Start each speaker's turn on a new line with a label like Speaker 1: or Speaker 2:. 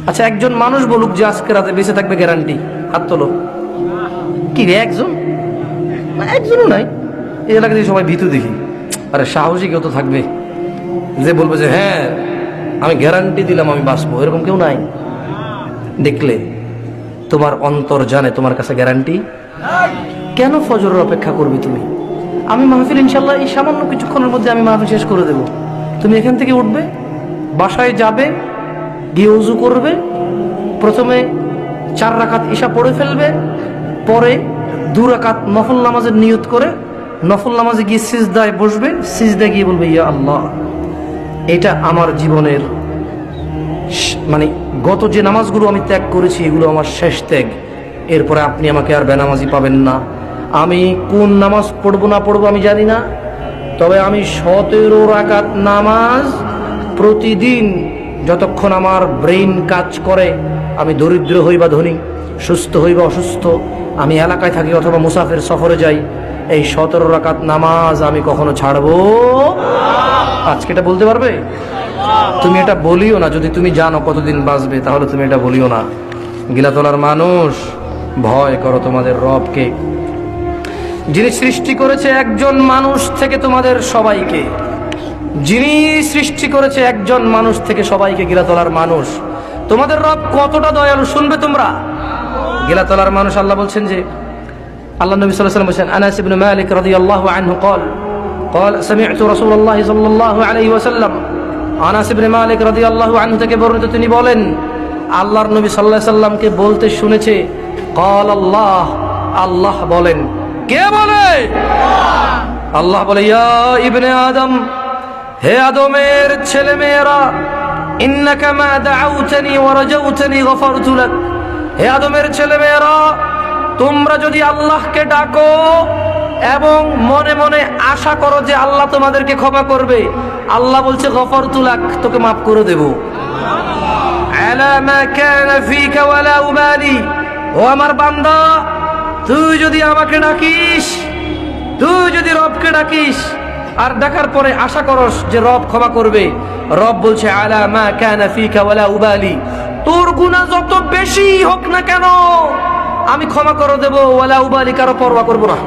Speaker 1: আচ্ছা, একজন মানুষ বলুক যে আজকে রাতে বেঁচে থাকবে, গ্যারান্টি? হাত তোলো। কি রে, একজন? একজনও নাই। এই এলাকাতে সবাই ভীতু দেখি। আরে সাহসী কেউ তো থাকবে যে বলবে যে হ্যাঁ আমি গ্যারান্টি দিলাম আমি বাঁচবো, এরকম কেউ নাই। দেখলে তোমার অন্তর জানে তোমার কাছে গ্যারান্টি। কেন ফজরের অপেক্ষা করবে তুমি? আমি মাহফিল ইনশাল্লাহ এই সামান্য কিছুক্ষণের মধ্যে আমি মাহফিল শেষ করে দেব। তুমি এখান থেকে উঠবে, বাসায় যাবে, গিয়ে উজু করবে, প্রথমে 4 রাকাত ইশা পড়ে ফেলবে, পরে 2 রাকাত নফল নামাজের নিয়ত করে নফল নামাজে গিয়ে সিজদায় বসবে, সিজদায় গিয়ে বলবে ইয়া আল্লাহ, এটা আমার জীবনের মানে গত যে নামাজগুলো আমি ত্যাগ করেছি এগুলো আমার শেষ ত্যাগ, এরপরে আপনি আমাকে আর বেনামাজি পাবেন না। আমি কোন নামাজ পড়বো না পড়বো আমি জানি না, তবে আমি 17 রাকাত নামাজ প্রতিদিন যতক্ষণ আমার ব্রেইন কাজ করে, আমি দরিদ্র হই বা ধনী, সুস্থ হই বা অসুস্থ, আমি এলাকায় থাকি অথবা মুসাফির সফরে যাই, এই 17 রাকাত নামাজ আমি কখনো ছাড়বো। আজকে এটা বলতে পারবে? তুমি এটা বলিও না। যদি তুমি জানো কতদিন বাঁচবে তাহলে তুমি এটা বলিও না। গিলাতলার মানুষ, ভয় করো তোমাদের রবকে, যিনি সৃষ্টি করেছে একজন মানুষ থেকে তোমাদের সবাইকে। যিনি সৃষ্টি করেছে একজন মানুষ থেকে সবাইকে, গিলাতলার মানুষ, তোমাদের রব কতটা দয়ালু শুনবে তোমরা? গিলাতলার মানুষ আল্লাহ বলছেন যে, আল্লাহ নবী সাল্লাল্লাহু আলাইহি ওয়াসাল্লাম বলেন, আনাস ইবনে মালিক রাদিয়াল্লাহু আনহু قال سمعت رسول الله صلى الله عليه وسلم, আনাস ইবনে মালিক রাদিয়াল্লাহু আনহু থেকে বর্ণিত, তিনি বলেন আল্লাহর নবী সাল্লাল্লাহু আলাইহি ওয়াসাল্লামকে বলতে শুনেছে, قال الله, আল্লাহ বলেন। কে বলে? আল্লাহ বলে, ইয়া ইবনে আদম, হে আদমের ছেলে মেয়েরা, ইন্নাকা মা দাউতানি ওয়া রাজাউতানি গফারতু লাক, হে আদমের ছেলে মেয়েরা, তোমরা যদি আল্লাহকে ডাকো এবং মনে মনে আশা করো যে আল্লাহ তোমাদেরকে ক্ষমা করবে, আল্লাহ বলছে গফারতু লাক, তোকে মাফ করে দেব। আলা মা কানা ফিকা ওয়ালা উবালি, ও আমার বান্দা, তুই যদি আমাকে ডাকিস, তুই যদি রবকে ডাকিস আর ডাকার পরে আশা করস যে রব ক্ষমা করবে, রব বলছে আলা মা কানা ফিকা ওয়ালা উবালি, তোর গুনাহ যত বেশি হোক না কেন আমি ক্ষমা করে দেব, ওয়ালা উবালি, কারো পরোয়া করব না।